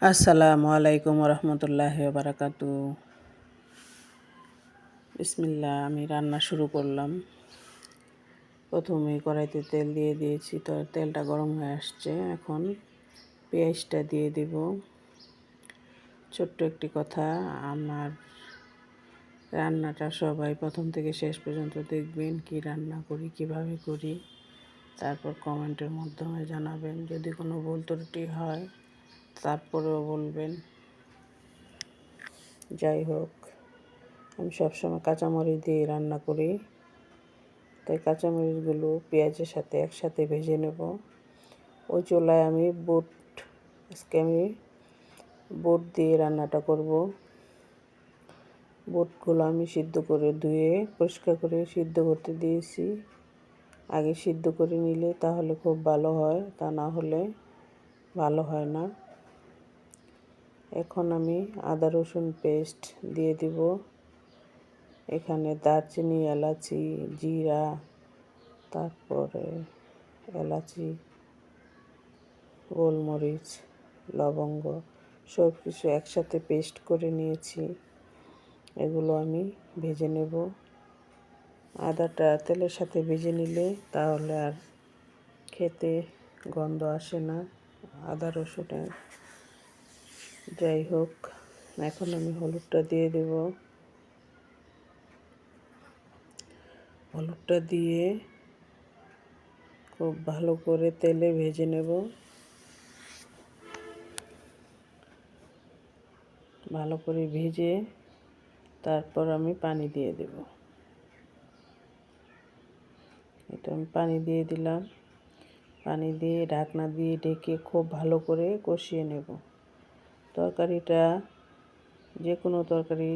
আসসালামু আলাইকুম রহমতুল্লাহি বারাকাতু। বিসমিল্লাহ, আমি রান্না শুরু করলাম। প্রথমে কড়াইতে তেল দিয়ে দিয়েছি, তো তেলটা গরম হয়ে আসছে। এখন পেঁয়াজটা দিয়ে দেব। ছোট্ট একটি কথা, আমার রান্নাটা সবাই প্রথম থেকে শেষ পর্যন্ত দেখবেন, কি রান্না করি, কিভাবে করি। তারপর কমেন্টের মাধ্যমে জানাবেন। যদি কোনো ভুল ত্রুটি হয় তারপরেও বলবেন। যাই হোক, আমি সবসময় কাঁচামরিচ দিয়ে রান্না করি, তাই কাঁচামরিচগুলো পেঁয়াজের সাথে একসাথে ভেজে নেব। ওই চুলায় আমি আজকে আমি বুট দিয়ে রান্নাটা করব। বুটগুলো আমি সিদ্ধ করে ধুয়ে পরিষ্কার করে সিদ্ধ করতে দিয়েছি। আগে সিদ্ধ করে নিলে তাহলে খুব ভালো হয়, তা না হলে ভালো হয় না। এখন আমি আদা রসুন পেস্ট দিয়ে দিব। এখানে দারচিনি, এলাচি, জিরা, তারপরে এলাচি, গোলমরিচ, লবঙ্গ সব কিছু একসাথে পেস্ট করে নিয়েছি। এগুলো আমি ভেজে নেব। আদাটা তেলের সাথে ভেজে নিলে তাহলে আর খেতে গন্ধ আসে না আদা রসুনের। যাই হোক, এখন আমি হলুদটা দিয়ে দেব। হলুদটা দিয়ে খুব ভালো করে তেলে ভেজে নেব। ভালো করে ভেজে তারপর আমি পানি দিয়ে দেব। এটা আমি পানি দিয়ে দিলাম। পানি দিয়ে ঢাকনা দিয়ে ঢেকে খুব ভালো করে কষিয়ে নেব। তরকারিটা, যে কোনো তরকারি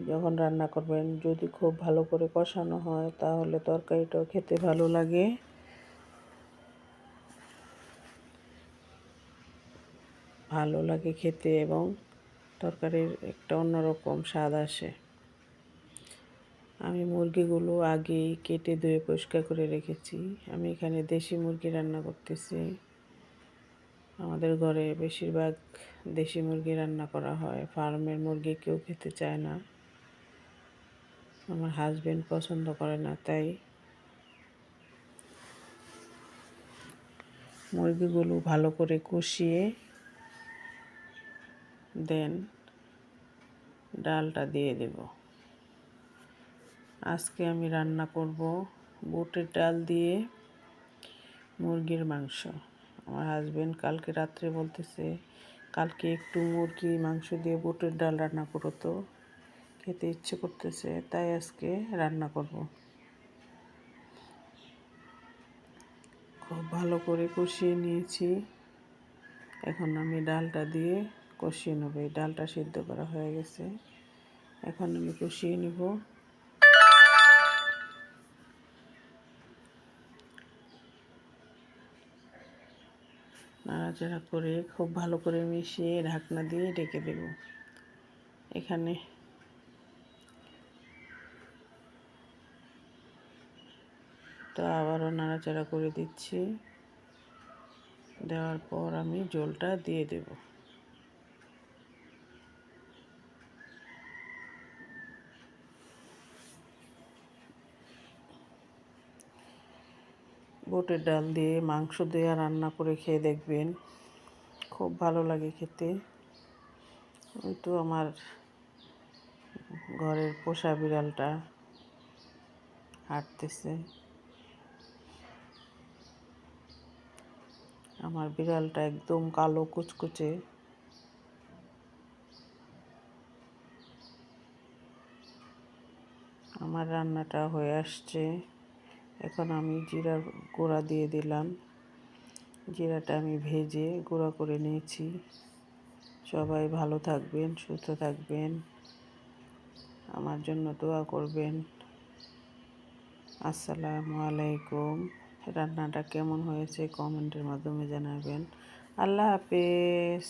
যখন রান্না করবেন, যদি খুব ভালো করে কষানো হয় তাহলে তরকারিটাও খেতে ভালো লাগে। ভালো লাগে খেতে এবং তরকারির একটা অন্যরকম স্বাদ আসে। আমি মুরগিগুলো আগেই কেটে ধুয়ে পরিষ্কার করে রেখেছি। আমি এখানে দেশি মুরগি রান্না করতেছি। আমাদের ঘরে বেশিরভাগ দেশি মুরগি রান্না করা হয়। ফার্মের মুরগি কেউ খেতে চায় না, আমার হাজবেন্ড পছন্দ করে না। তাই মুরগিগুলো ভালো করে কষিয়ে দেন ডালটা দিয়ে দেব। আজকে আমি রান্না করব বুটের ডাল দিয়ে মুরগির মাংস। আমার হাজবেন্ড কালকে রাত্রে বলতেছে, কালকে একটু মুরগি মাংস দিয়ে বুটের ডাল রান্না করো, তো খেতে ইচ্ছে করতেছে, তাই আজকে রান্না করব। খুব ভালো করে কষিয়ে নিয়েছি। এখন আমি ডালটা দিয়ে কষিয়ে নেব। এই ডালটা সিদ্ধ করা হয়ে গেছে, এখন আমি কষিয়ে নেব। নাড়াচাড়া করে খুব ভালো করে মিশিয়ে ঢাকনা দিয়ে ঢেকে দেব। এখানে তো আবারও নাড়াচাড়া করে দিচ্ছি। দেওয়ার পর আমি ঝোলটা দিয়ে দেব। বুটের ডাল দিয়ে মাংস দিয়ে রান্না করে খেয়ে দেখবেন, খুব ভালো লাগে খেতে। ওই তো আমার ঘরের পোষা বিড়ালটা হাঁটতেছে। আমার বিড়ালটা একদম কালো কুচকুচে। আমার রান্নাটা হয়ে আসছে। এখন আমি জিরার গুঁড়া দিয়ে দিলাম। জিরাটা আমি ভেজে গুঁড়া করে নিয়েছি। সবাই ভালো থাকবেন, সুস্থ থাকবেন, আমার জন্য দোয়া করবেন। আসসালামু আলাইকুম। রান্নাটা কেমন হয়েছে কমেন্টের মাধ্যমে জানাবেন। আল্লাহ হাফেজ।